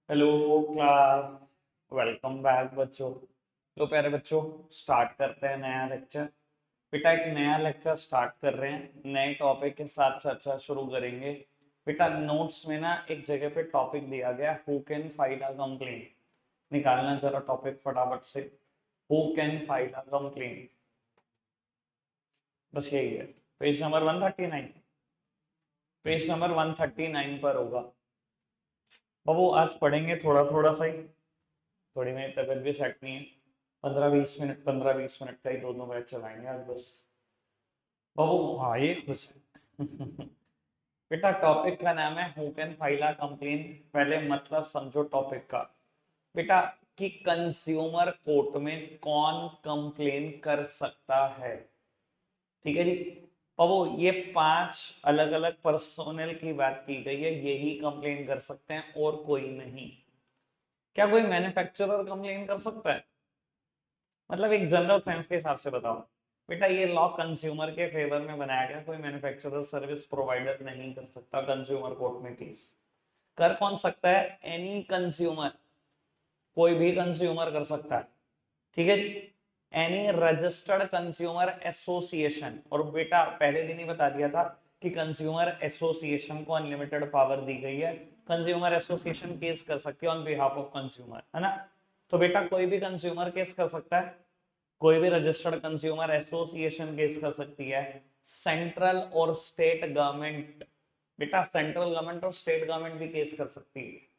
Hello class. Welcome back बच्चों। तो प्यारे बच्चों, स्टार्ट करते हैं नया लेक्चर। बेटा एक नया लेक्चर स्टार्ट कर रहे हैं, नए टॉपिक के साथ चर्चा शुरू करेंगे। बेटा नोट्स में ना एक जगह पे टॉपिक दिया गया, who can file a complaint. निकालना जरा टॉपिक फटाफट से। Who can file a complaint, बस यही है। पेज नंबर 139, पेज नंबर 139 पर होगा। बाबू आज पढ़ेंगे थोड़ा थोड़ा सा ही, थोड़ी मेरी तबीयत भी सेट नहीं है। 15-20 मिनट, 15-20 मिनट का ही दोनों बैच चलाएंगे आज बस। बाबू हाँ ये खुश है। बेटा टॉपिक का नाम है who can file a complain. पहले मतलब समझो टॉपिक का। बेटा कि कंज्यूमर कोर्ट में कौन कंप्लेन कर सकता है। ठीक है जी। बाबू ये 5 अलग अलग पर्सोनल की बात की गई है, यही कंप्लेन कर सकते हैं और कोई नहीं। क्या कोई मैन्युफैक्चरर कंप्लेन कर सकता है? मतलब एक जनरल सेंस के हिसाब से बताओ। बेटा ये लॉ कंज्यूमर के फेवर में बनाया गया, कोई मैन्युफैक्चरर सर्विस प्रोवाइडर नहीं कर सकता कंज्यूमर कोर्ट में केस। कर कौन सकता है? एनी कंज्यूमर, कोई भी कंज्यूमर कर सकता है। ठीक है जी। एनी रजिस्टर्ड कंज्यूमर एसोसिएशन, और बेटा पहले दिन ही बता दिया था कि कंज्यूमर एसोसिएशन को अनलिमिटेड पावर दी गई है। कंज्यूमर एसोसिएशन केस कर सकती है ऑन बिहाफ ऑफ कंज्यूमर, है ना। तो बेटा कोई भी कंज्यूमर केस कर सकता है, कोई भी रजिस्टर्ड कंज्यूमर एसोसिएशन केस कर सकती है। सेंट्रल और स्टेट गवर्नमेंट, बेटा सेंट्रल गवर्नमेंट और स्टेट गवर्नमेंट भी केस कर सकती है।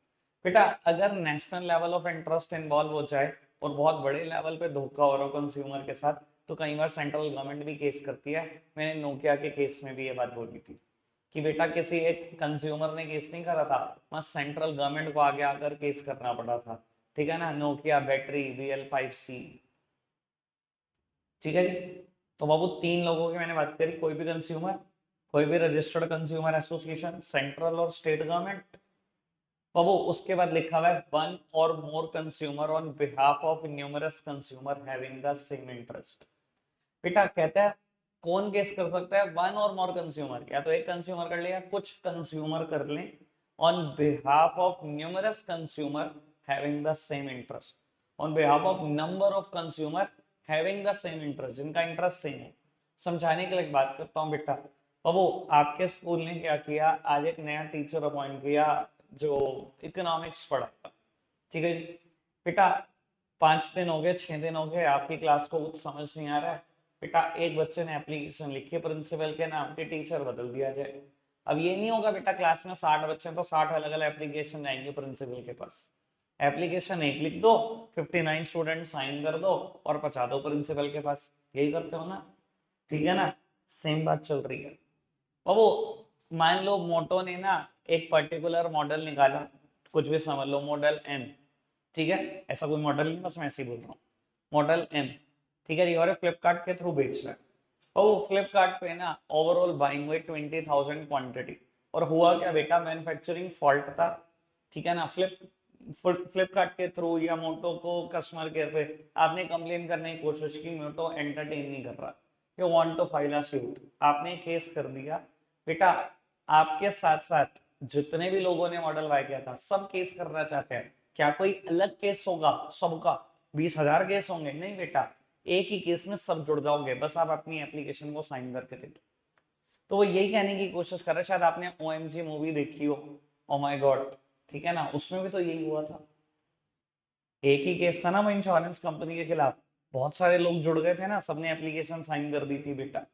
बेटा अगर national level of interest involve हो जाए और बहुत बड़े लेवल पे धोखा हो रहा हो कंज्यूमर के साथ, तो कई बार सेंट्रल गवर्नमेंट भी केस करती है। मैंने नोकिया के केस में भी ये बात बोली थी कि बेटा किसी एक कंज्यूमर ने केस नहीं करा था, वहां सेंट्रल गवर्नमेंट को आगे आकर केस करना पड़ा था। ठीक है ना, नोकिया बैटरी BL5C। ठीक है जी। तो बाबू 3 लोगों की मैंने बात करी, कोई भी कंज्यूमर, कोई भी रजिस्टर्ड कंज्यूमर एसोसिएशन, सेंट्रल और स्टेट गवर्नमेंट। बाबू उसके बाद लिखा हुआ है वन और more consumer on behalf of numerous consumer having the same interest. बेटा कहता है कौन केस कर सकता है? वन और मोर कंज्यूमर, या तो एक कंज्यूमर कर ले या कुछ कंज्यूमर कर लें, on behalf of numerous consumer having the same interest, on behalf of number of consumer having the same interest, जिनका इंटरेस्ट सेम हो। समझाने के लिए बात करता हूँ बेटा। बाबू आपके स्कूल ने क्या किया, आज एक नया टीचर अपॉइंट किया जो इकोनॉमिक्स पढ़ाएगा। ठीक है जी। बेटा 5 दिन हो गए, 6 दिन हो गए, आपकी क्लास को कुछ समझ नहीं आ रहा है। बेटा एक बच्चे ने एप्लीकेशन लिखी है, प्रिंसिपल के नाम के टीचर बदल दिया जाए। अब ये नहीं होगा बेटा, क्लास में 60 बच्चे हैं तो 60 अलग अलग एप्लीकेशन जाएंगे प्रिंसिपल के पास। एप्लीकेशन एक लिख दो, 59 स्टूडेंट साइन कर दो और पहुंचा दो प्रिंसिपल के पास। यही करते हो ना? ठीक है ना, सेम बात चल रही है। अब वो मान लो मोटो ने ना एक पर्टिकुलर मॉडल निकाला, कुछ भी समझ लो, मॉडल M। ठीक है, ऐसा कोई मॉडल नहीं, बस मैं ऐसे ही बोल रहा हूँ, मॉडल M। ठीक है जी, और फ्लिपकार्ट के थ्रू बेच रहा है। और वो फ्लिपकार्ट पे ना ओवरऑल बाइंग हुई 20,000 क्वांटिटी। और हुआ क्या बेटा, मैन्युफैक्चरिंग फॉल्ट था। ठीक है ना, फ्लिपकार्ट के थ्रू या मोटो को कस्टमर केयर पे आपने कंप्लेन करने की कोशिश की, मोटो एंटरटेन नहीं कर रहा, you want to file a suit, आपने केस कर दिया। बेटा आपके साथ साथ जितने भी लोगों ने मॉडल वाई किया था सब केस करना चाहते हैं। क्या कोई अलग केस होगा सबका? 20,000 केस होंगे? नहीं बेटा, एक ही केस में सब जुड़ जाओगे, बस आप अपनी एप्लीकेशन को साइन करके दे दो। तो वो यही कहने की कोशिश कर रहे हैं, शायद आपने OMG मूवी देखी हो, ओ माय गॉड। ठीक है ना, उसमें भी तो यही हुआ था। एक ही केस था ना वो इंश्योरेंस कंपनी के खिलाफ, बहुत सारे लोग जुड़ गए थे ना, सबने एप्लीकेशन साइन कर दी थी बेटा।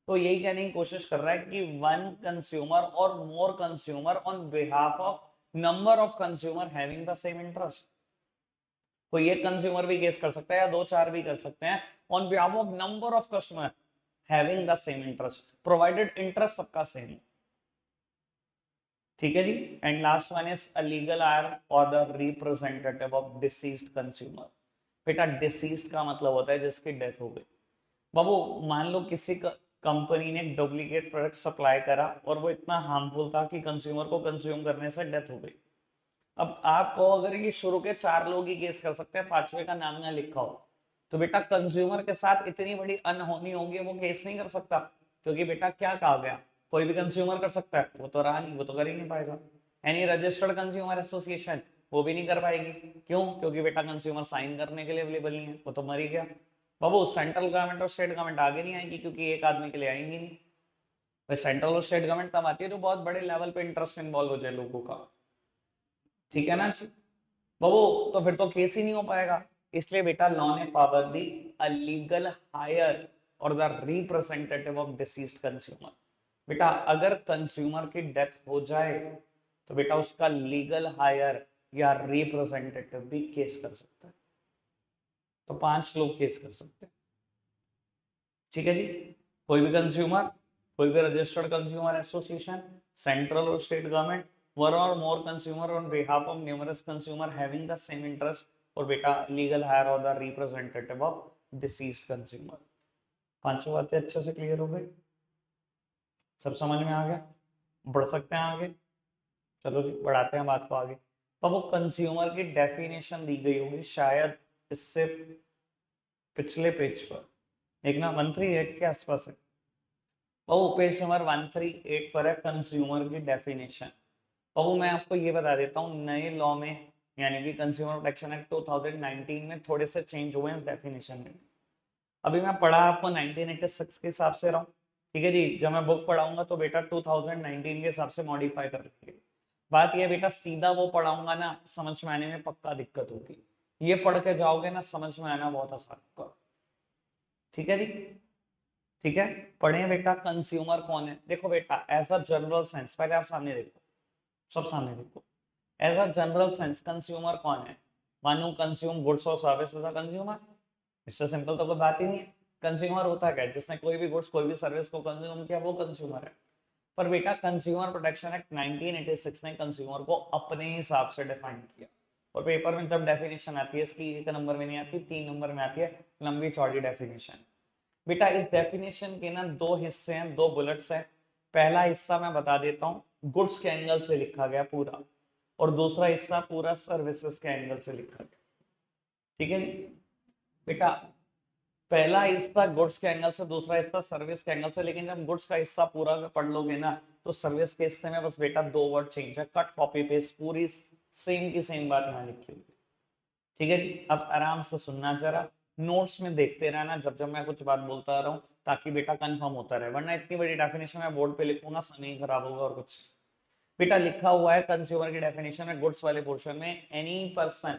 तो यही कहने की कोशिश कर रहा है कि वन कंज्यूमर और more consumer on behalf of number of consumer having the same interest. कोई एक कंज्यूमर भी केस कर सकता है या दो चार भी कर सकते हैं, on behalf of number of customer having the same interest, provided interest सबका सेम। ठीक है जी। And last one is a legal heir और the representative of deceased consumer. बेटा डिसीज्ड का मतलब होता है जिसकी डेथ हो गई। बाबू मान लो किसी कंपनी ने डुप्लीकेट प्रोडक्ट सप्लाई करा और वो इतना हार्मफुल था कि कंज्यूमर को कंज्यूम करने से डेथ हो गई। अब आप कहो अगर ये शुरू के 4 लोग ही केस कर सकते हैं, पांचवे का नाम ना लिखा हो, तो बेटा कंज्यूमर के साथ इतनी बड़ी अनहोनी होगी वो केस नहीं कर सकता। क्योंकि बेटा क्या कहा गया, कोई भी कंज्यूमर कर सकता है, वो तो रहा नहीं, वो तो कर ही नहीं पाएगा। एनी रजिस्टर्ड कंज्यूमर एसोसिएशन वो भी नहीं कर पाएगी। क्यों? क्योंकि बेटा कंज्यूमर साइन करने के लिए अवेलेबल नहीं है, वो तो मर ही गया। बाबू सेंट्रल गवर्नमेंट और स्टेट गवर्नमेंट आगे नहीं आएंगी क्योंकि एक आदमी के लिए आएंगी नहीं। भाई सेंट्रल और स्टेट गवर्नमेंट तब आती है तो बहुत बड़े लेवल पे इंटरेस्ट इन्वॉल्व हो जाए लोगों का, ठीक है ना जी बाबू। तो फिर तो केस ही नहीं हो पाएगा। इसलिए बेटा लॉ ने पावर दी अ लीगल हायर और the representative of deceased consumer. बेटा अगर कंज्यूमर की डेथ हो जाए तो बेटा उसका लीगल हायर या रिप्रेजेंटेटिव भी केस कर सकता है। तो 5 लोग केस कर सकते हैं, ठीक है जी। कोई भी कंज्यूमर, कोई भी रजिस्टर्ड कंज्यूमर एसोसिएशन, सेंट्रल और स्टेट गवर्नमेंट, वन और more consumer on behalf of numerous consumer having the same interest, और बेटा लीगल हायर और the representative of deceased consumer. 5 बातें अच्छे से क्लियर हो गई, सब समझ में आ गया? बढ़ सकते हैं आगे? चलो जी बढ़ाते हैं बात को आगे। अब वो कंज्यूमर की डेफिनेशन दी गई होगी शायद इससे पिछले पेज पर, एक ना 138 के आसपास है। वो पेज नंबर 138 पर है कंज्यूमर की डेफिनेशन। और मैं आपको ये बता देता हूँ नए लॉ में यानी कि कंज्यूमर प्रोटेक्शन एक्ट 2019 में थोड़े से चेंज हुए हैं इस डेफिनेशन में। अभी मैं पढ़ा आपको 1986 के हिसाब से रहा हूँ, ठीक है जी। जब मैं बुक पढ़ाऊंगा तो बेटा 2019 के हिसाब से मॉडिफाई कर लेंगे। बात ये बेटा सीधा वो पढ़ाऊंगा ना समझ में आने में पक्का दिक्कत होगी, ये पढ़ के जाओगे ना समझ में आना बहुत आसान होगा, ठीक है जी। ठीक है, पढ़े बेटा कंज्यूमर कौन है। देखो बेटा एज अ जनरल सेंस, पहले आप सामने देखो, सब सामने देखो। As a general sense consumer कौन है? वन हू कंज्यूम गुड्स और सर्विस एज अ कंज्यूमर। इससे सिंपल तो कोई बात ही नहीं है। कंज्यूमर होता क्या है? जिसने कोई भी गुड्स कोई भी सर्विस को कंज्यूम किया वो कंज्यूमर है। पर बेटा कंज्यूमर प्रोटेक्शन एक्ट 1986 ने कंज्यूमर को अपने हिसाब से डिफाइन किया, और पेपर में जब डेफिनेशन आती है इसकी 1 नंबर में नहीं आती, 3 नंबर में आती है, लंबी चौड़ी डेफिनेशन। बेटा इस डेफिनेशन के ना 2 हिस्से हैं, 2 बुलेट्स हैं। पहला हिस्सा मैं बता देता हूँ गुड्स के एंगल से लिखा गया पूरा, और दूसरा हिस्सा पूरा सर्विसेज के एंगल से लिखा गया, ठीक है बेटा। पहला हिस्सा गुड्स के एंगल से, दूसरा हिस्सा सर्विस के एंगल से। लेकिन जब गुड्स का हिस्सा पूरा पढ़ लोगे ना तो सर्विस के हिस्से में बस बेटा 2 वर्ड चेंज है, कट कॉपी पेस्ट, पूरी सेम की सेम बात यहाँ लिखी हुई है, ठीक है जी। अब आराम से सुनना जरा, नोट्स में देखते रहना जब जब मैं कुछ बात बोलता रहा हूँ, ताकि बेटा कंफर्म होता रहे, वरना इतनी बड़ी डेफिनेशन मैं बोर्ड पे लिखूंगा समय खराब होगा और कुछ। बेटा लिखा हुआ है कंज्यूमर की डेफिनेशन में गुड्स वाले पोर्शन में, any person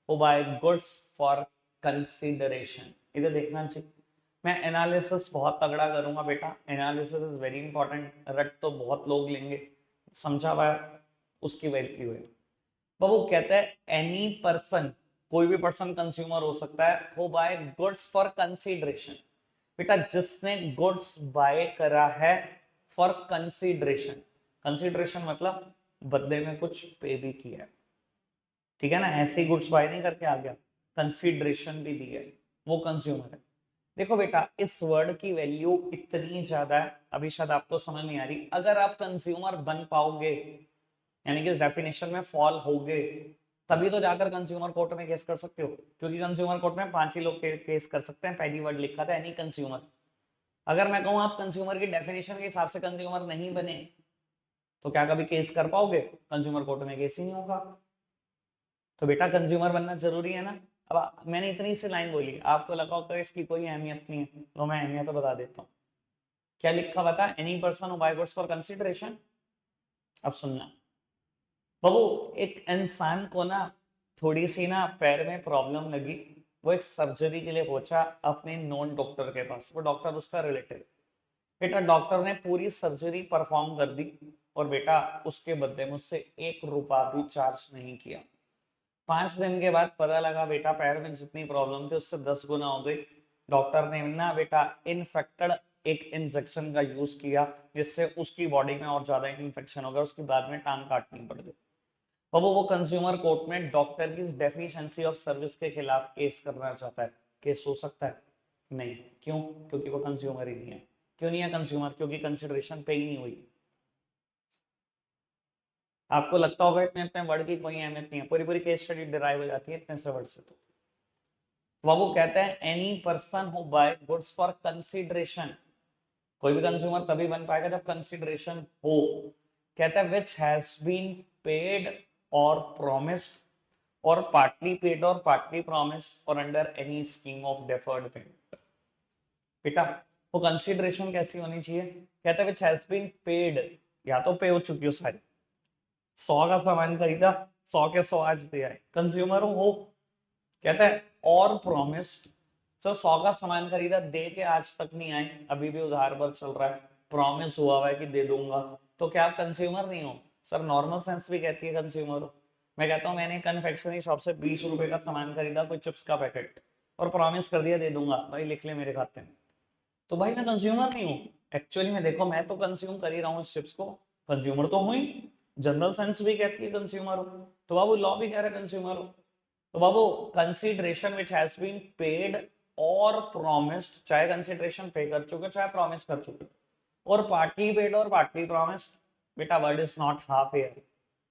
who buy goods for consideration. इधर देखना चाहिए, मैं एनालिसिस बहुत तगड़ा करूंगा बेटा, एनालिसिस इज वेरी इंपॉर्टेंट। रट तो बहुत लोग लेंगे, समझा हुआ उसकी वैल्यू है। बाबू कहता है एनी पर्सन, कोई भी पर्सन कंज्यूमर हो सकता है, हो बाय गुड्स फॉर कंसीडरेशन। बेटा जिसने गुड्स बाय करा है फॉर कंसीडरेशन, कंसीडरेशन मतलब बदले में कुछ पे भी किया है, ठीक है ना। ऐसे ही गुड्स बाय नहीं करके आ गया, कंसीडरेशन भी दी है, वो कंज्यूमर है। देखो बेटा इस वर्ड की वैल्यू इतनी ज्यादा है, अभी शायद आपको समझ नहीं आ रही। अगर आप कंज्यूमर बन पाओगे यानी कि इस डेफिनेशन में फॉल होगे, तभी तो जाकर कंज्यूमर कोर्ट में केस कर सकते हो, क्योंकि कंज्यूमर कोर्ट में 5 ही लोग केस कर सकते हैं। पहली वर्ड लिखा था एनी कंज्यूमर। अगर मैं कहूं आप कंज्यूमर की डेफिनेशन के हिसाब से कंज्यूमर नहीं बने तो क्या कभी केस कर पाओगे? कंज्यूमर कोर्ट में केस ही नहीं होगा। तो बेटा कंज्यूमर बनना जरूरी है ना। अब मैंने इतनी सी लाइन बोली, आपको लगा होगा इसकी कोई अहमियत नहीं है, तो मैं अहमियत तो बता देता हूँ। क्या लिखा हुआ था? Any person who buy goods for consideration. अब सुनना बाबू, एक इंसान को ना थोड़ी सी ना पैर में प्रॉब्लम लगी, वो एक सर्जरी के लिए पहुंचा अपने नॉन डॉक्टर के पास, वो डॉक्टर उसका रिलेटिव। बेटा डॉक्टर ने पूरी सर्जरी परफॉर्म कर दी, और बेटा उसके बदले में उससे 1 रुपया भी चार्ज नहीं किया। 5 दिन के बाद पता लगा बेटा पैर में जितनी प्रॉब्लम थी उससे 10 गुना हो गई। डॉक्टर ने ना बेटा इन्फेक्टेड एक इंजेक्शन का यूज किया, जिससे उसकी बॉडी में और ज्यादा इन्फेक्शन हो गया, उसकी बाद में टांग काटनी पड़ गई। अब वो कंज्यूमर कोर्ट में डॉक्टर की डेफिशिएंसी ऑफ सर्विस के खिलाफ केस करना चाहता है। केस हो सकता है? नहीं। क्यों? क्योंकि वो कंज्यूमर ही नहीं है। क्यों नहीं है कंज्यूमर? क्योंकि कंसिडरेशन पे ही नहीं हुई। आपको लगता होगा इतने इतने वर्ड की कोई अहमियत नहीं है, पूरी पूरी केस स्टडी डिराइव हो जाती है इतने से वर्ड से। तो वो कहता है any person who buy goods for consideration, कोई भी कंज्यूमर तभी बन पाएगा जब कंसिडरेशन हो। कहता है विच हैज बीन पेड और प्रोमिस्ड और पार्टली पेड और पार्टली प्रोमिस्ड और under any scheme of deferred payment. बेटा वो कंसीडरेशन कैसी होनी चाहिए? कहता है विच हैज बीन पेड, या तो पे हो चुकी हो सारी, 100 का सामान खरीदा, 100 के 100 आज दिया है, कंज्यूमर हो। कहता है और प्रोमिस्ड, सर 100 का सामान खरीदा, दे के आज तक नहीं आए, अभी भी उधार पर चल रहा है, प्रॉमिस हुआ हुआ है कि दे दूंगा, तो क्या आप कंज्यूमर नहीं हो? सर नॉर्मल सेंस भी कहती है कंज्यूमर हो। मैं कहता हूँ मैंने कन्फेक्शनरी शॉप से 20 रुपए का सामान खरीदा, कोई चिप्स का पैकेट, और प्रॉमिस कर दिया दे दूंगा, भाई लिख ले मेरे खाते में, तो भाई मैं कंज्यूमर नहीं हूँ। एक्चुअली में देखो मैं तो कंज्यूम कर ही रहा हूँ इस चिप्स को, कंज्यूमर तो हूँ ही, जनरल सेंस भी कहती है कंज्यूमर हो, तो बाबू लॉ भी कह रहा है कंज्यूमर हो। तो बाबू consideration which has been paid और प्रोमिस्ड, चाहे कंसीडरेशन पे कर चुके चाहे प्रॉमिस कर चुके, और पार्टली पेड और पार्टली प्रोमिस्ड, बेटा word is not half air,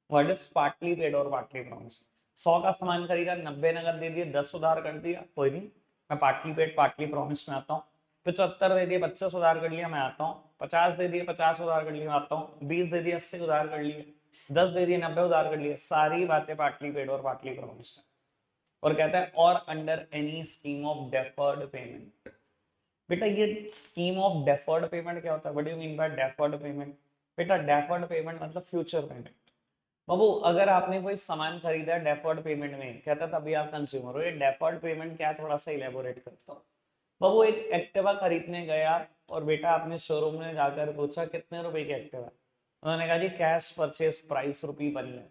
word is partly paid और पार्टली प्रोमिस्ड। 100 का सामान खरीदा, 90 नगद दे दिए, 10 उधार कर दिया, कोई नहीं, मैं पार्टली पेड पार्टली प्रोमिस में आता हूँ। 75 दे दिए, 25 उधार कर लिया, मैं आता हूँ। 50 दे दिए, 50 उधार कर लिया, आता हूँ। 20 दे दिए, 80 उधार कर लिए, 10 दे दिए, 90 उधार कर लिए, सारी बातें पार्टली पेड और पार्टली प्रोमिस्ड। और कहता है और under any scheme of deferred payment. बेटा ये स्कीम ऑफ डेफर्ड पेमेंट क्या होता है? What do you mean bye deferred payment? बेटा डेफर्ड पेमेंट मतलब फ्यूचर पेमेंट। बाबू अगर आपने कोई सामान खरीदा है डेफर्ड पेमेंट में, कहता तभी आप कंज्यूमर हो। ये डेफर्ड पेमेंट क्या है, थोड़ा सा इलेबोरेट करता हूँ। बाबू एक एक्टिवा खरीदने गए आप, और बेटा आपने शोरूम में जाकर पूछा कितने रुपए की एक्टिवा? उन्होंने कहा जी कैश परचेज प्राइस ₹1,00,000,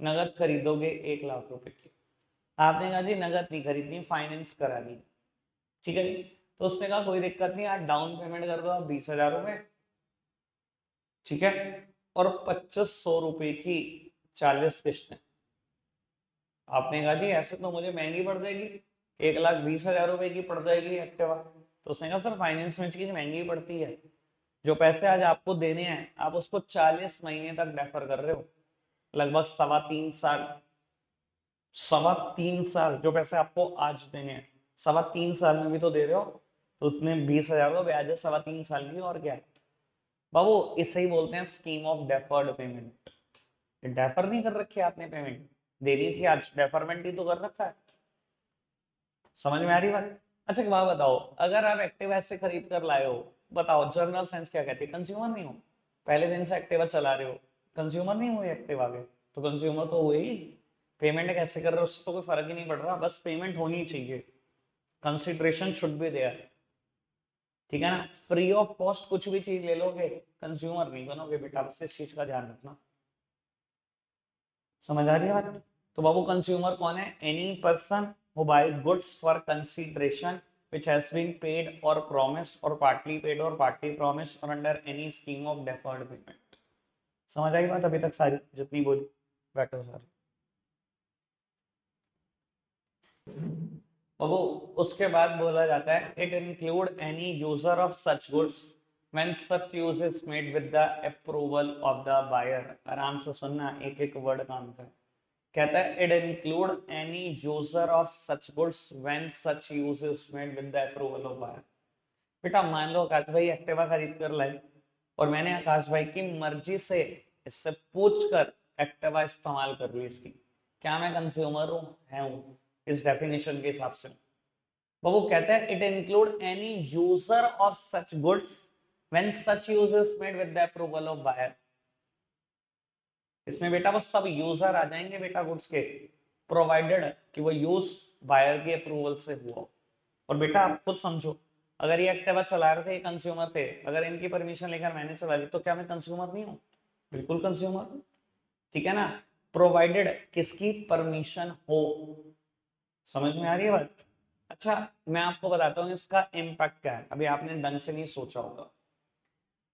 नगद खरीदोगे 1,00,000 रुपए की। आपने कहा जी नगद नहीं खरीदनी, फाइनेंस करानी है, ठीक है जी। तो उसने कहा कोई दिक्कत नहीं, आप डाउन पेमेंट कर दो आप 20,000 रुपए, ठीक है, और 2,500 रुपए की 40 किस्तें। आपने कहा जी ऐसे तो मुझे महंगी पड़ जाएगी, 1,20,000 रुपए की पड़ जाएगी एक्टिवा। तो उसने कहा सर फाइनेंस में चीज महंगी पड़ती है, जो पैसे आज आपको देने हैं आप उसको 40 महीने तक डेफर कर रहे हो, लगभग 3.25 साल, 3.25 साल जो पैसे आपको आज देने हैं, 3.25 साल में भी तो दे रहे हो, तो उतने 20,000 का ब्याज है 3.25 साल की, और क्या है बाबू, इसे ही बोलते हैं scheme of deferred payment. Defer नहीं कर रखी आपने पेमेंट, देनी थी आज, डेफरमेंट ही तो कर रखा है। समझ में आ रही बात? अच्छा एक बात बताओ, अगर आप एक्टिवा ऐसे खरीद कर लाए हो, बताओ जनरल सेंस क्या कहती है? कंज्यूमर नहीं हो, पहले दिन से एक्टिवा चला रहे हो, कंज्यूमर नहीं हुए एक्टिवा के, तो कंज्यूमर तो हुए ही। पेमेंट कैसे कर रहे हो उससे तो कोई फर्क ही नहीं पड़ रहा, बस पेमेंट होनी चाहिए, कंसिडरेशन शुड बी देयर, ठीक है ना। फ्री ऑफ कॉस्ट कुछ भी चीज ले लोगे, कंज्यूमर नहीं बनोगे बेटा, बस इस चीज का ध्यान रखना। समझ आ रही है बात? तो बाबू कंज्यूमर कौन है? Any person who buy goods for consideration which has been paid or promised or partly paid or partly promised or under any scheme of deferred payment। समझ आई बात अभी तक सारी जितनी बोली? बैठो सारी। बाबू उसके बाद बोला जाता है it include any user of such goods when such use is made with the approval of the buyer। आराम से सुनना, एक एक वर्ड काम का है। कहता है it include any user of such goods when such use is made with the approval of buyer. बेटा मान लो आकाश भाई एक्टिवा खरीद कर लाए, और मैंने आकाश भाई की मर्जी से इससे पूछ कर एक्टिवा इस्तेमाल कर ली इसकी, क्या मैं कंज्यूमर हूँ? है हूँ इस डेफिनेशन के हिसाब से। वो कहता है it include any user of such goods when such use is made with the approval of buyer. इसमें बेटा वो सब यूजर आ जाएंगे बेटा गुड्स के, प्रोवाइडेड कि वो यूज बायर के अप्रूवल से हुआ। और बेटा आप खुद समझो, अगर ये एक्टिवा चला रहे थे, ये कंज्यूमर थे, अगर इनकी परमिशन लेकर मैंने चला ली, तो क्या मैं कंज्यूमर नहीं हूँ? बिल्कुल कंज्यूमर हूँ, ठीक है ना। प्रोवाइडेड किसकी परमिशन हो। समझ में आ रही है बात? अच्छा मैं आपको बताता हूँ इसका इम्पैक्ट क्या है, अभी आपने ढंग से नहीं सोचा होगा।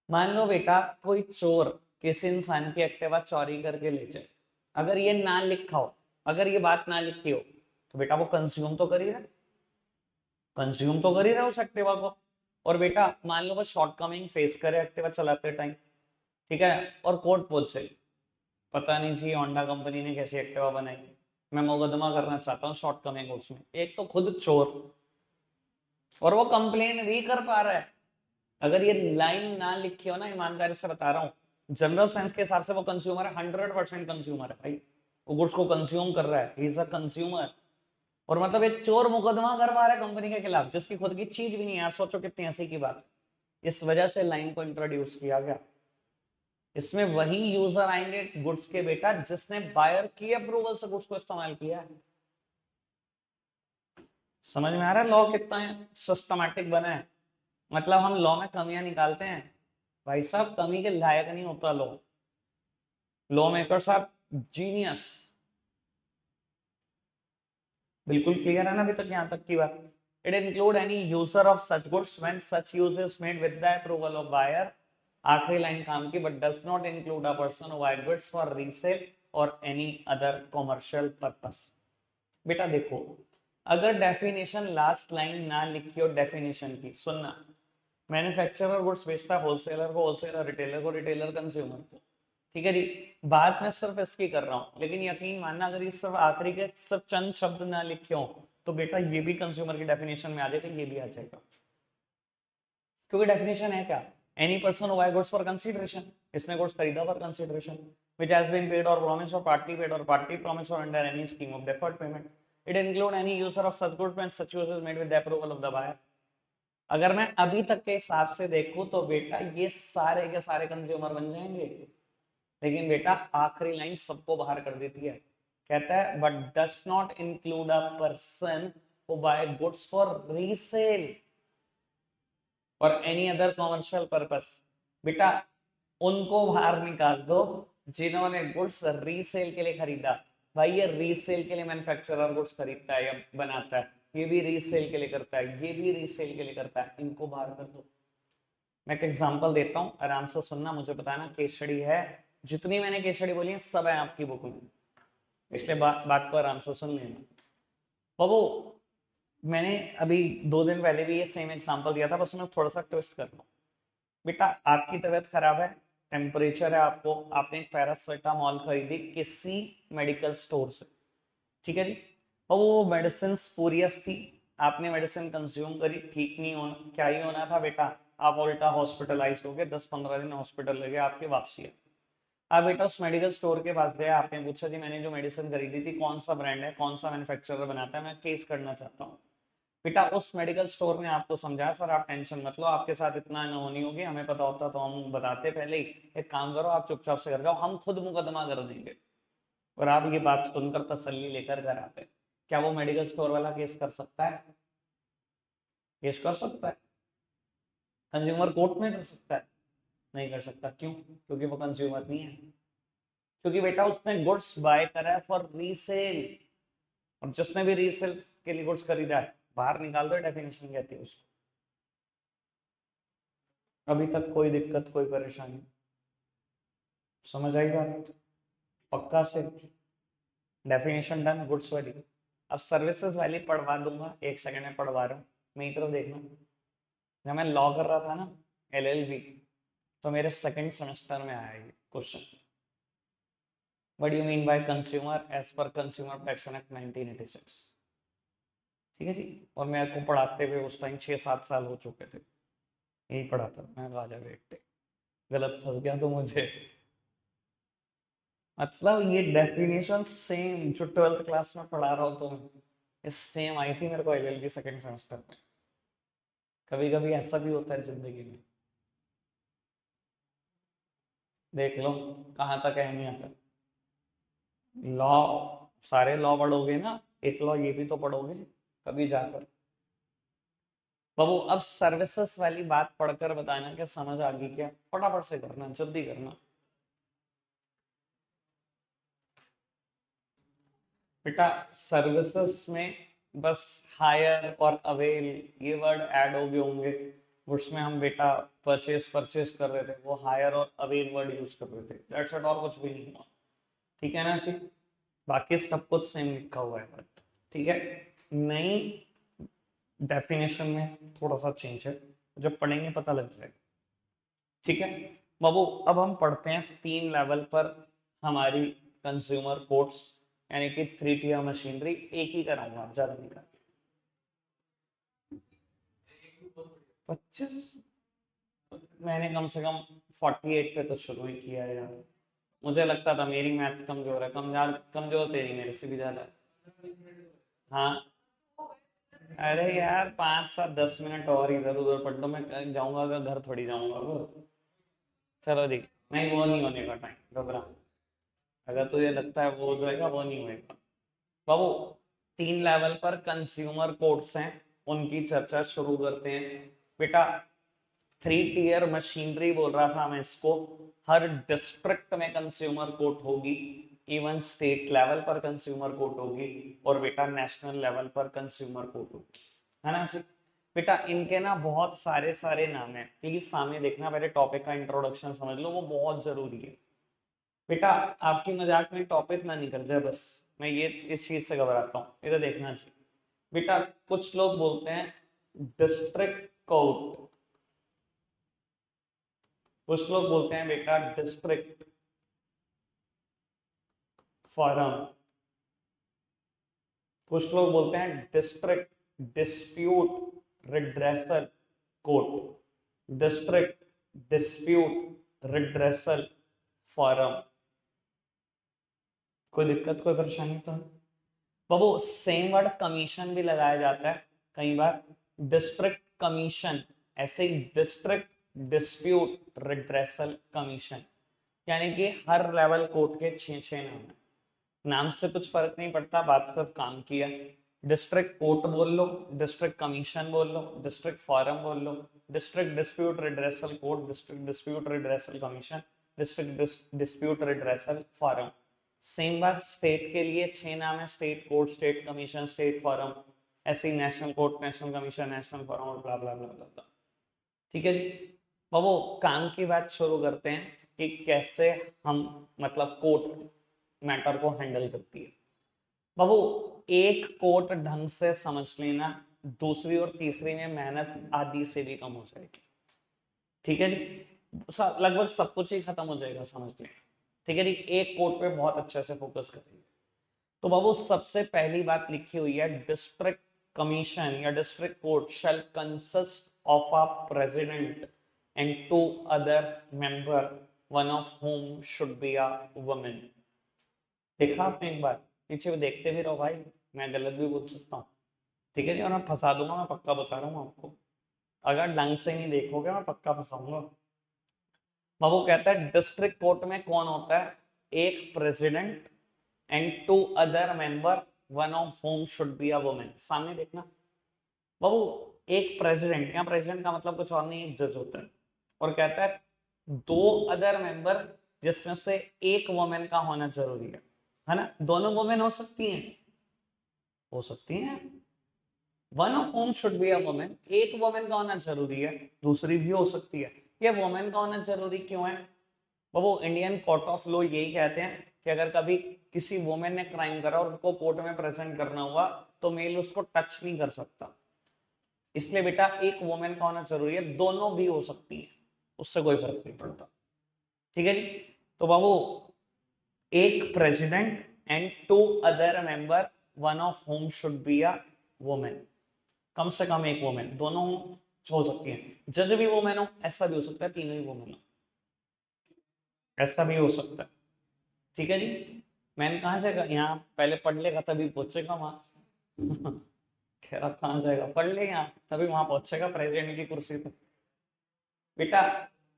मान लो बेटा कोई चोर किसी इंसान की एक्टिवा चोरी करके ले जाए, अगर ये ना लिखा हो, अगर ये बात ना लिखी हो, तो बेटा वो कंज्यूम तो कर ही रहा है, कंज्यूम तो कर ही रहा है उस एक्टिवा को। और बेटा मान लो वो शॉर्टकमिंग फेस करे एक्टिवा चलाते टाइम, ठीक है, और कोर्ट पहुंच जाए, पता नहीं जी होंडा कंपनी ने कैसी एक्टिवा बनाई, मैं मुकदमा करना चाहता हूँ शॉर्टकमिंग उसमें। एक तो खुद चोर, और वो कंप्लेन भी कर पा रहा है। अगर ये लाइन ना लिखी हो ना, ईमानदारी से बता रहा हूँ, जनरल साइंस के हिसाब से वो कंज्यूमर है, 100% कंज्यूमर है भाई, वो गुड्स को कंज्यूम कर रहा है, ही इज अ कंज्यूमर। और मतलब एक चोर मुकदमा करवा रहा है कंपनी के खिलाफ जिसकी खुद की चीज भी नहीं है। आप सोचो कितनी हंसी की बात है। इस वजह से लाइन को इंट्रोड्यूस किया गया। इसमें वही यूजर आएंगे गुड्स के बेटा जिसने बायर की अप्रूवल से गुड्स को इस्तेमाल किया है। समझ में आ रहा है लॉ कितना सिस्टमैटिक बना है। मतलब हम लॉ में कमियां निकालते हैं, भाई साहब कमी के लायक नहीं होता लॉ मेकर साहब, जीनियस। बिल्कुल क्लियर है ना अभी तक यहां तक की बात। It include any user of such goods when such use is made with the approval of buyer. आखिरी लाइन काम की, but does not include a person who buy goods for resale or any other commercial purpose. बेटा देखो, अगर definition last line ना लिखी हो definition की, सुनना, मैन्युफैक्चरर गुड्स बेचता है होलसेलर को, होलसेलर रिटेलर को, रिटेलर कंज्यूमर को, ठीक है जी। बात मैं सिर्फ इसकी कर रहा हूं, लेकिन यकीन मानना अगर ये सिर्फ आखिरी के सिर्फ चंद शब्द ना लिखे हो तो बेटा ये भी कंज्यूमर की डेफिनेशन में आ जाएगा, ये भी आ जाएगा। क्योंकि डेफिनेशन है क्या, any person who buy goods for consideration, इसने गुड्स खरीदा for consideration, which has been paid or promise or partly paid और partly promise or under any scheme of deferred payment. It include any user of such goods when such use is made with the approval of the buyer. अगर मैं अभी तक के हिसाब से देखूं तो बेटा ये सारे के सारे कंज्यूमर बन जाएंगे। लेकिन बेटा आखिरी लाइन सबको बाहर कर देती है, कहता है but does not include a person who buy goods for resale or any other commercial purpose. बेटा उनको बाहर निकाल दो जिन्होंने गुड्स रीसेल के लिए खरीदा। भाई ये रीसेल के लिए मैन्युफैक्चरर गुड्स खरीदता है या बनाता है, ये भी रीसेल के लिए करता है, ये भी रीसेल के लिए करता है, इनको बाहर कर दो। मैं एक एग्जांपल देता हूं, आराम से सुनना, मुझे बताना। केस स्टडी है, जितनी मैंने केस स्टडी बोली है सब है आपकी बुक में, इसलिए बात को आराम से सुन लेना। बाबू मैंने अभी 2 दिन पहले भी ये सेम एग्जांपल दिया था, बस मैं थोड़ा सा ट्विस्ट कर रहा हूँ। बेटा आपकी तबीयत खराब है, टेम्परेचर है आपको, आपने एक पैरासिटामोल खरीदी किसी मेडिकल स्टोर से, ठीक है जी। और वो मेडिसिन स्पूरियस थी, आपने मेडिसिन कंज्यूम करी, ठीक नहीं होना, क्या ही होना था बेटा, आप उल्टा हॉस्पिटलाइज हो गए, 10-15 दिन हॉस्पिटल लगे, आपकी वापसी है। आप बेटा उस मेडिकल स्टोर के पास गए, आपने पूछा जी मैंने जो मेडिसिन खरीदी थी कौन सा ब्रांड है, कौन सा मैन्युफैक्चरर बनाता है, मैं केस करना चाहता हूँ। बेटा उस मेडिकल स्टोर ने आपको समझाया सर आप टेंशन मत लो, आपके साथ इतना अनहोनी होगी, हमें पता होता तो हम बताते पहले ही, एक काम करो आप चुपचाप से घर जाओ, हम खुद मुकदमा कर देंगे। और आप ये बात सुनकर तसल्ली लेकर घर आते, क्या वो मेडिकल स्टोर वाला केस कर सकता है? केस कर सकता है, कंज्यूमर कोर्ट में कर सकता है? नहीं कर सकता। क्यों? क्योंकि वो कंज्यूमर नहीं है, क्योंकि बेटा उसने गुड्स बाय करा है फॉर रीसेल, और जिसने भी रीसेल के लिए गुड्स खरीदा है बाहर निकाल दो, डेफिनेशन कहती है उसको। अभी तक कोई दिक्कत कोई परेशानी? समझ आई बात? पक्का से? डेफिनेशन डन गुड्स वाली। अब सर्विसेज वाली पढ़वा दूंगा, 1 सेकंड में पढ़वा रहा हूँ, मेरी तरफ देखना। जब मैं लॉ कर रहा था ना, LLB, तो मेरे सेकंड सेमेस्टर में आया ये question, what do you mean by consumer as per consumer protection act 1986। ठीक है जी। और मेरे को पढ़ाते हुए उस टाइम 6-7 साल हो चुके थे, यही पढ़ा था मैं, राजा बेटे गलत फंस गया तो मुझे। मतलब ये डेफिनेशन सेम जो 12th क्लास में पढ़ा रहा हूँ तो ये सेम आई थी मेरे को LLB सेकंड सेमेस्टर में। कभी कभी ऐसा भी होता है जिंदगी में, देख लो कहाँ तक अहमियत है। लॉ, सारे लॉ पढ़ोगे ना, एक लॉ ये भी तो पढ़ोगे कभी जाकर। बाबू अब सर्विसेज वाली बात पढ़कर बताना क्या समझ आ गई क्या, फटाफट से करना, जल्दी करना। बेटा सर्विसेज में बस हायर और अवेल ये वर्ड ऐड हो गए होंगे, उसमें हम बेटा परचेस परचेस कर रहे थे, वो हायर और अवेल वर्ड यूज कर रहे थे, दैट्स इट, और कुछ भी नहीं हुआ। ठीक है ना जी, बाकी सब कुछ सेम लिखा हुआ है बात, ठीक है। नई डेफिनेशन में थोड़ा सा चेंज है, जब पढ़ेंगे पता लग जाएगा, ठीक है। बाबू अब हम पढ़ते हैं 3 लेवल पर हमारी कंज्यूमर कोर्ट्स, यानी कि 3 tier मशीनरी, एक ही कराऊंगा ज्यादा नहीं कर। 25 मैंने कम से कम 48 पे तो शुरू ही किया है यार। मुझे लगता था मेरी मैथ्स कमजोर है, कमजोर तेरी मेरे से भी ज्यादा है। हाँ। अरे यार 5 7 10 मिनट और इधर उधर पढ़ लो, मैं जाऊंगा अगर घर थोड़ी जाऊंगा वो। चलो जी। नहीं वो नहीं होने का टाइम, घबरा। अगर तुझे लगता है वो हो जाएगा, वो नहीं होएगा बाबू। 3 लेवल पर कंज्यूमर कोर्ट्स हैं, उनकी चर्चा शुरू करते हैं बेटा। 3 टियर मशीनरी बोल रहा था मैं इसको। हर डिस्ट्रिक्ट में कंज्यूमर कोर्ट होगी, इवन स्टेट लेवल पर कंज्यूमर कोर्ट होगी, और बेटा नेशनल लेवल पर कंज्यूमर कोर्ट होगी, है ना जी। बेटा इनके ना बहुत सारे सारे नाम है, प्लीज सामने देखना, पहले टॉपिक का इंट्रोडक्शन समझ लो, वो बहुत जरूरी है बेटा। आपकी मजाक में टॉपिक ना निकल जाए बस, मैं ये इस चीज से घबराता हूँ, इधर देखना चाहिए बेटा। कुछ लोग बोलते हैं डिस्ट्रिक्ट कोर्ट, कुछ लोग बोलते हैं बेटा डिस्ट्रिक्ट फोरम, कुछ लोग बोलते हैं district dispute redressal court, district dispute redressal forum. कोई दिक्कत कोई परेशानी तो नहीं बाबू। सेम वर्ड कमीशन भी लगाया जाता है कई बार, डिस्ट्रिक्ट कमीशन, ऐसे ही डिस्ट्रिक्ट डिस्प्यूट रिड्रेसल कमीशन। यानी कि हर लेवल कोर्ट के 6 6 नाम है, नाम से कुछ फर्क नहीं पड़ता, बात सिर्फ काम की है। डिस्ट्रिक्ट कोर्ट बोल लो, डिस्ट्रिक्ट कमीशन बोल लो, डिस्ट्रिक्ट फोरम बोल लो, district dispute redressal court, district dispute redressal commission, district dispute redressal forum. Same बात स्टेट के लिए 6 नाम है, state court, state commission, state forum. ऐसे ही national court, national commission, national forum और ब्ला ब्ला ब्ला ब्ला। ठीक है जी। बाबू काम की बात शुरू करते हैं कि कैसे हम मतलब कोर्ट मैटर को हैंडल करती है। बाबू एक कोर्ट ढंग से समझ लेना, दूसरी और तीसरी में मेहनत आधी से भी कम हो जाएगी। ठीक है जी। लगभग सब कुछ ही खत्म हो जाएगा समझ लें। ठीक है जी, एक कोर्ट पे बहुत अच्छे से फोकस करेंगे। तो बाबू सबसे पहली बात लिखी हुई है, डिस्ट्रिक्ट कमीशन या district court shell consist of a president and 2 other member, one of whom should be a women. देखा आपने एक बार, पीछे भी देखते भी रहो भाई, मैं गलत भी बोल सकता हूँ। ठीक है जी, और मैं फंसा दूंगा, मैं पक्का बता रहा हूँ आपको। अगर ढंग से नहीं देखोगे मैं पक्का फंसाऊंगा। बाबू कहता है डिस्ट्रिक्ट कोर्ट में कौन होता है, एक president and 2 other member, one of whom should be a women. सामने देखना बाबू, एक प्रेसिडेंट, यहाँ प्रेसिडेंट का मतलब कुछ और नहीं, एक जज होता है, और कहता है 2 अदर मेंबर, जिसमें से एक वुमेन का होना जरूरी है ना। दोनों वुमेन हो सकती हैं, हो सकती हैं। One of whom should be a women, एक वुमेन का होना जरूरी है, दूसरी भी हो सकती है। ये वुमेन का होना जरूरी क्यों है? वो इंडियन कोर्ट ऑफ लॉ यही कहते हैं कि अगर कभी किसी वुमेन ने क्राइम करा और उनको कोर्ट में प्रेजेंट करना हुआ, तो मेल उसको टच नहीं कर सकता। इसलिए बेटा एक वुमेन का होना जरूरी है, दोनों भी हो सकती है, उससे कोई फर्क नहीं पड़ता। ठीक है जी। तो बाबू एक president and 2 other member, one of whom should be a women. कम से कम एक वुमेन, दोनों हो सकती है। जज भी वुमेन हो, ऐसा भी हो सकता है, तीनों ही वुमेन हो, ऐसा भी हो सकता है। ठीक है जी। मैंने कहा जाएगा, यहाँ पहले पढ़ लेगा तभी पहुंचेगा वहां। खैर अब कहाँ जाएगा, पढ़ ले यहाँ तभी वहां पहुंचेगा प्रेसिडेंट की कुर्सी पे। बेटा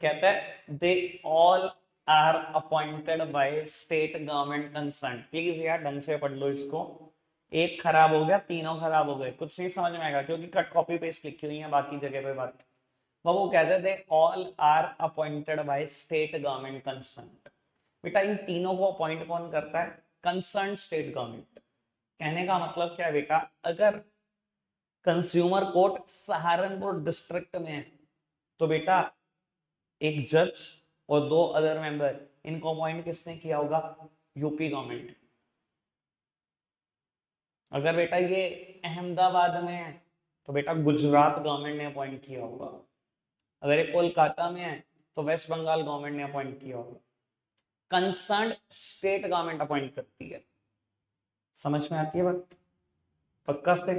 कहता है they all are appointed by state government concern. Please यार ढंग से पढ़ लो इसको, एक खराब हो गया, तीनों खराब हो गए, कुछ नहीं समझ में आएगा क्योंकि कट कॉपी पेस्ट लिखी हुई है बाकी जगह पे बात। वो कहते थे all are appointed by state government concern. बेटा इन तीनों को अपॉइंट कौन करता है? Concern state government. कहने का मतलब क्या है बेटा, अगर कंज्यूमर कोर्ट सहारनपुर डिस्ट्रिक्ट में है, तो बेटा एक जज और 2 अदर मेंबर, इनको अपॉइंट किसने किया होगा? UP government. अगर बेटा ये अहमदाबाद में है, तो बेटा गुजरात गवर्नमेंट ने अपॉइंट किया होगा। अगर ये कोलकाता में है, तो वेस्ट बंगाल गवर्नमेंट ने अपॉइंट किया होगा। कंसर्न स्टेट गवर्नमेंट अपॉइंट करती है। समझ में आती है बात? पक्का से?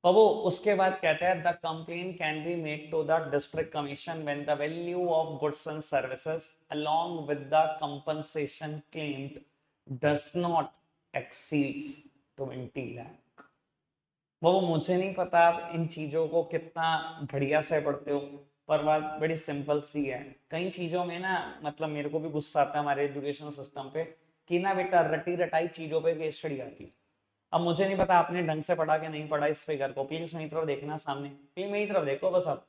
बाबू उसके बाद कहते हैं the complain can be made to the district commission when the value of goods and services along with the compensation claimed does not exceeds 20 lakh. वो मुझे नहीं पता आप इन चीजों को कितना बढ़िया से पढ़ते हो, पर बात बड़ी सिंपल सी है। कई चीजों में ना मतलब मेरे को भी गुस्सा आता है हमारे एजुकेशन सिस्टम पे कि ना बेटा रटी रटाई चीजों पे केस स्टडी आती है। अब मुझे नहीं पता आपने ढंग से पढ़ा कि नहीं पढ़ा इस फिगर को, प्लीज मेरी तरफ देखना सामने, प्लीज मेरी तरफ देखो बस, आप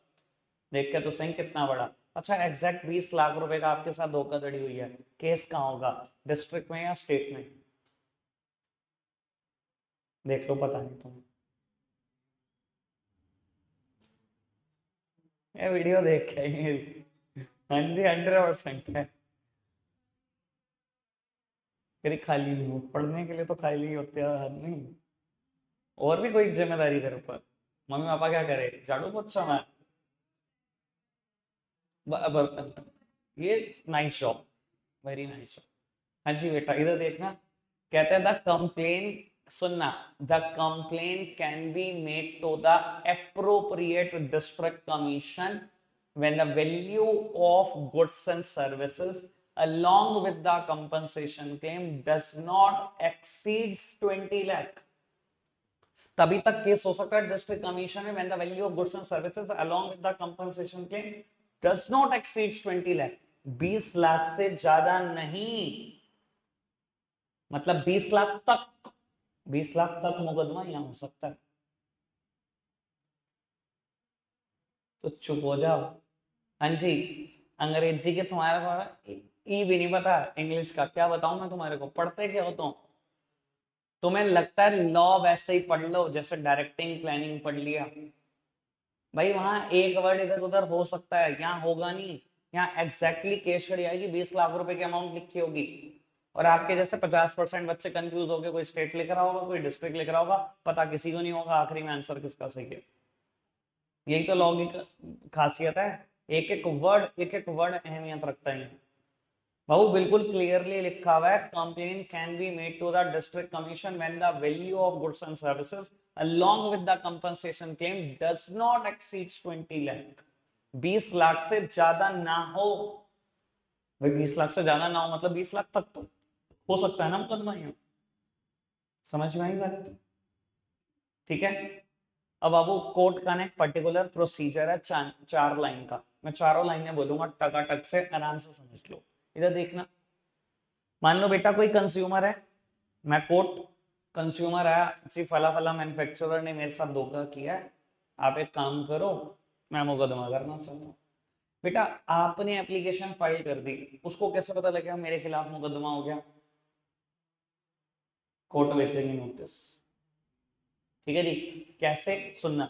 देख के तो सही कितना बड़ा। अच्छा एग्जैक्ट 20 लाख रुपए का आपके साथ धोखाधड़ी हुई है, केस कहाँ होगा, डिस्ट्रिक्ट में या स्टेट में? देख लो, पता नहीं तुम्हें। ये वीडियो देख के आई मेरी। हाँ जी 100% है। मेरी खाली नहीं हो, पढ़ने के लिए तो खाली ही होते हैं आदमी। और भी कोई जिम्मेदारी तेरे ऊपर? मम्मी पापा क्या करे, झाड़ू पोछा मैं बर्तन, ये nice job, very nice job. हाँ जी बेटा इधर देखना, कहते हैं द कंप्लेन, सुनना, the complain can be made to the appropriate district commission when the value of goods and services along with the compensation claim does not exceeds 20 lakh। तभी तक केस हो सकता है डिस्ट्रिक्ट कमीशन में when the value of goods and services along with the compensation claim does not exceeds 20 lakh। 20 lakh से ज्यादा नहीं, मतलब 20 लाख तक, 20 लाख तक मुकदमा यहां हो सकता है। तो चुप हो जाओ। हाँ जी, अंग्रेजी के तुम्हारे को ई भी नहीं पता, इंग्लिश का क्या बताऊं मैं तुम्हारे को, पढ़ते क्या हो तुम? तुम्हें लगता है लॉ वैसे ही पढ़ लो जैसे डायरेक्टिंग प्लानिंग पढ़ लिया? भाई वहां एक वर्ड इधर उधर हो सकता है, यहाँ होगा नहीं। यहाँ एग्जैक्टली केस स्टडी आएगी, 20 लाख रुपए की अमाउंट लिखी होगी, और आपके जैसे 50% बच्चे कंफ्यूज हो गए, कोई स्टेट लिख रहा होगा कोई डिस्ट्रिक्ट लिख रहा होगा, पता किसी को नहीं होगा आखिरी में आंसर किसका सही है। यही तो लॉजिक खासियत है, एक एक वर्ड अहमियत रखता है। बाबू बिल्कुल क्लियरली लिखा हुआ है, complain can be made to the district commission when the value of goods and services along with the compensation claim does not exceed 20 lakh। 20 lakh से ज्यादा ना हो। भाई 20 लाख से ज्यादा ना हो मतलब 20 लाख तक तो हो सकता है ना मुकदमा यहाँ। समझ में आई बात? ठीक है। अब बाबू कोर्ट का ना एक पर्टिकुलर प्रोसीजर है, चार लाइन का, मैं चारों लाइनें बोलूंगा टकाटक से, आराम से समझ लो। इधर देखना, मान लो बेटा कोई कंज्यूमर है, मैं कोर्ट, कंज्यूमर है जी, फला फला मैन्युफैक्चरर ने मेरे साथ धोखा किया है, आप एक काम करो, मैं मुकदमा करना चाहता हूँ। बेटा आपने एप्लीकेशन फाइल कर दी, उसको कैसे पता लगेगा मेरे खिलाफ मुकदमा हो गया? कोर्ट भेजेगी नोटिस। ठीक है जी, कैसे सुनना,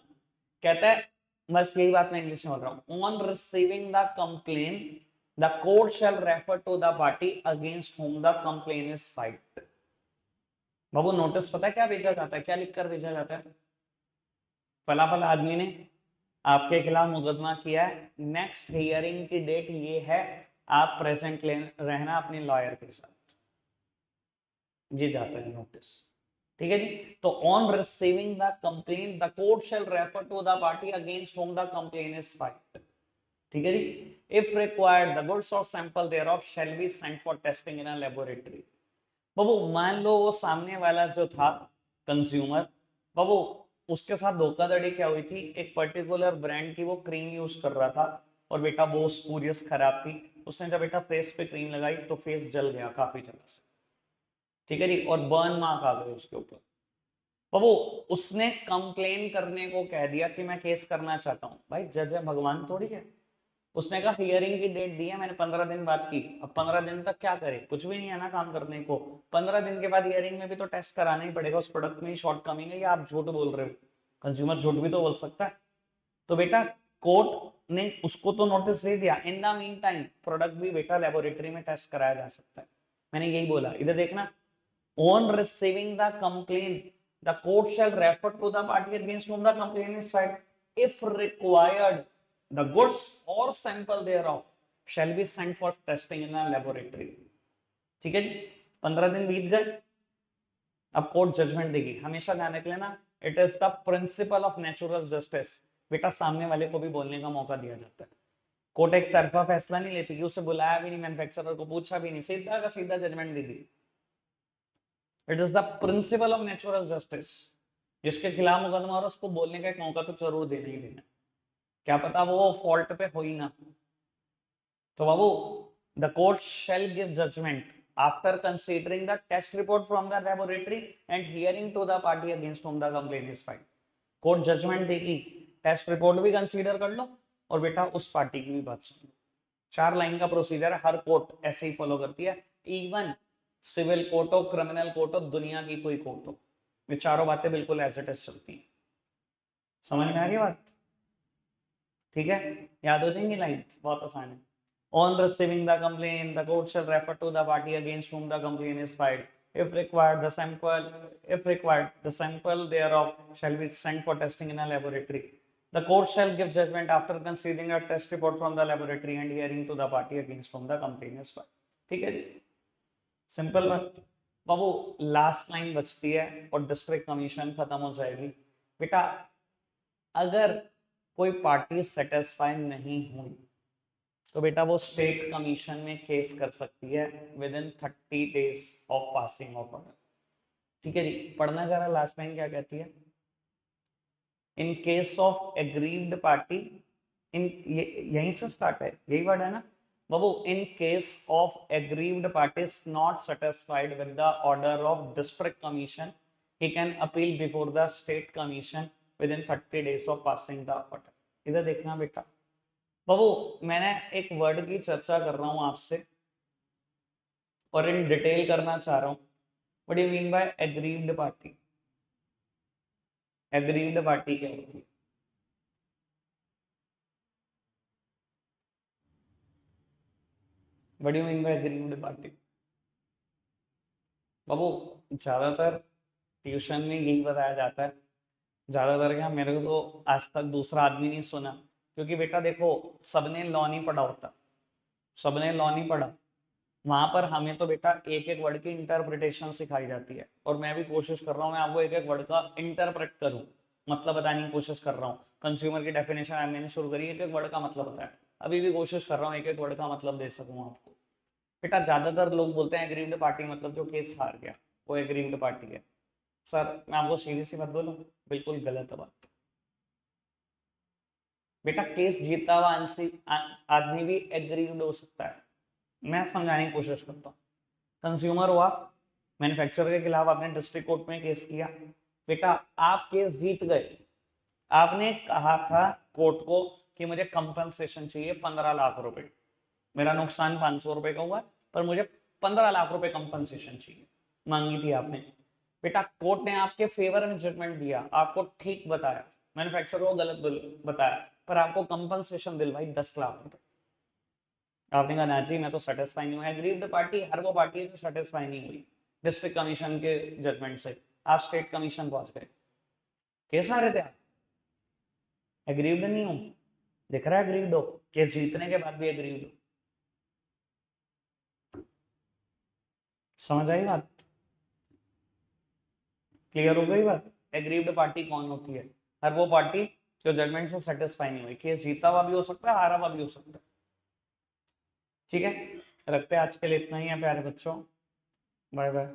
कहता है, बस यही बात मैं इंग्लिश में बोल रहा हूं, on receiving the complaint the court shall refer to the party against whom the complaint is filed. बाबू नोटिस पता है क्या भेजा जाता है, क्या लिखकर भेजा जाता है? फला फला आदमी ने आपके खिलाफ मुकदमा किया है, नेक्स्ट हियरिंग की डेट ये है, आप प्रेजेंट रहना अपने लॉयर के साथ, ये जाता है नोटिस। ठीक है जी। तो on receiving the complaint the court shall refer to the party against whom the complaint is filed. ठीक है जी। इफ रिक्वायर्ड द गुड्स और sample thereof shall be sent for testing in a laboratory. बाबू मान लो वो सामने वाला जो था कंज्यूमर, बाबू उसके साथ धोखाधड़ी क्या हुई थी, एक पर्टिकुलर ब्रांड की वो क्रीम यूज कर रहा था, और बेटा वो स्पूरियस खराब थी, उसने जब बेटा फेस पे क्रीम लगाई तो फेस जल गया काफी जगह से। ठीक है जी, और बर्न मार्क आ गए उसके ऊपर। बाबू उसने कंप्लेन करने को कह दिया कि मैं केस करना चाहता हूं, भाई जज है भगवान थोड़ी है। उसने कहा हियरिंग की डेट दी है मैंने 15 दिन बाद की, अब 15 दिन तक क्या करे, कुछ भी नहीं है ना काम करने को। 15 दिन के बाद हियरिंग में भी तो टेस्ट कराना ही पड़ेगा, उस प्रोडक्ट में ही शॉर्ट कमिंग है या आप झूठ बोल रहे हो, कंज्यूमर झूठ भी तो बोल सकता है। तो बेटा कोर्ट ने उसको तो नोटिस दे दिया, in the mean time product भी बेटा लेबोरेटरी में टेस्ट कराया जा सकता है। मैंने यही बोला, इधर देखना, on receiving the complaint the court shall refer to the party against whom the complaint is filed if required the goods or sample thereof shall be sent for testing in a laboratory। ठीक है जी, 15 दिन बीत गए, अब court judgment देगी, हमेशा ध्यान रख लेना, it is the principle of natural justice. बेटा सामने वाले को भी बोलने का मौका दिया जाता है। कोर्ट एक तरफा फैसला नहीं लेती कि उसे बुलाया भी नहीं, मैन्युफैक्चरर को पूछा भी नहीं, सीधा का सीधा जजमेंट दे दी। It is the principle of natural justice. जिसके खिलाफ मुकदमा हो रहा है उसको बोलने का एक मौका तो जरूर देना ही देना, क्या पता वो फॉल्ट पे हो ही ना। तो बाबू, the court shall give judgment after considering the test report from the laboratory and hearing to the party against whom the complaint is filed। Court judgment देगी, टेस्ट रिपोर्ट भी कंसीडर कर लो और बेटा उस पार्टी की भी बात सुन लो। 4 लाइन का प्रोसीजर है, हर कोर्ट ऐसे ही फॉलो करती है, इवन सिविल कोर्ट हो, क्रिमिनल कोर्ट हो, दुनिया की कोई कोर्ट हो, ये चारों बातें बिल्कुल एज इट इज चलती है। समझ में आ रही है बात? ठीक है, याद हो जाएंगी लाइन्स, बहुत आसान है। On receiving the complaint, the court shall refer to the party against whom the complaint is filed. If required, the sample thereof shall be sent for testing in a laboratory. The court shall give judgment after considering a test report from the laboratory and hearing to the party against whom the complaint is filed. ठीक है जी, simple बात। बाबू last line बचती है और district commission खत्म हो जाएगी। बेटा अगर कोई पार्टी सेटिस्फाई नहीं हुई तो बेटा वो स्टेट कमीशन में केस कर सकती है with in 30 days of passing of order. ठीक है जी, पढ़ना जरा लास्ट लाइन क्या कहती है। In case of aggrieved party, इन यहीं से स्टार्ट है, यही वर्ड है ना बाबू। In case of aggrieved party is not satisfied with the order of district commission, he can appeal before the state commission within 30 days of passing the order. इधर देखना बेटा बाबू, मैंने एक वर्ड की चर्चा कर रहा हूं आपसे और इन डिटेल करना चाह रहा हूं। What do you mean by aggrieved party? Aggrieved party क्या होती है? What do you mean by aggrieved party? बाबू ज्यादातर ट्यूशन में यही बताया जाता है, ज्यादातर क्या, मेरे को तो आज तक दूसरा आदमी नहीं सुना, क्योंकि बेटा देखो सबने लॉ नहीं पढ़ा होता, सबने लॉ नहीं पढ़ा। वहां पर हमें तो बेटा एक एक वर्ड की इंटरप्रिटेशन सिखाई जाती है और मैं भी कोशिश कर रहा हूँ मैं आपको एक एक वर्ड का इंटरप्रेट करूँ, मतलब बताने की कोशिश कर रहा हूँ। कंज्यूमर की डेफिनेशन मैंने शुरू करी, एक एक वर्ड का मतलब बताया, अभी भी कोशिश कर रहा हूँ एक एक वर्ड का मतलब दे सकूँ आपको। बेटा ज्यादातर लोग बोलते हैं एग्रीव्ड पार्टी मतलब जो केस हार गया वो एग्रीव्ड पार्टी है। सर मैं आपको सीधी सी बात बोलूं, बिल्कुल गलत बात। बेटा केस जीता हुआ आदमी भी एग्रीव्ड हो सकता है। मैं समझाने की कोशिश करता हूँ। कंज्यूमर हुआ, मैन्युफैक्चरर के खिलाफ आपने डिस्ट्रिक्ट कोर्ट में केस किया, बेटा आप केस जीत गए, आपने कहा था कोर्ट को कि मुझे कंपनसेशन चाहिए 15 लाख रुपए, मेरा नुकसान 500 रुपए का हुआ पर मुझे 15 लाख रुपए कंपनसेशन चाहिए, मांगी थी आपने। बेटा कोर्ट ने आपके फेवर में जजमेंट दिया, आपको ठीक बताया, मैन्युफैक्चरर को गलत बताया, पर आपको कंपनसेशन दिलवाई 10 लाख रुपए। आपने कहा ना जी मैं तो सेटिस्फाई नहीं हुआ। एग्रीव्ड पार्टी हर वो पार्टी है जो सेटिस्फाई नहीं हुई डिस्ट्रिक्ट कमीशन के जजमेंट से, आप स्टेट कमीशन पहुंच गए, केस हारे थे आप, एग्रीव्ड नहीं हो, दिख रहा है एग्रीव्ड हो, केस जीतने के बाद भी एग्रीव्ड हो। समझ आई बात? क्लियर हो गई बात? एग्रीव्ड पार्टी कौन होती है? हर वो पार्टी जो जजमेंट से सेटिस्फाई नहीं हुई, केस जीता हुआ भी हो सकता है, हारा हुआ भी हो सकता है। ठीक है, रखते हैं आज के लिए इतना ही है प्यारे बच्चों, बाय बाय।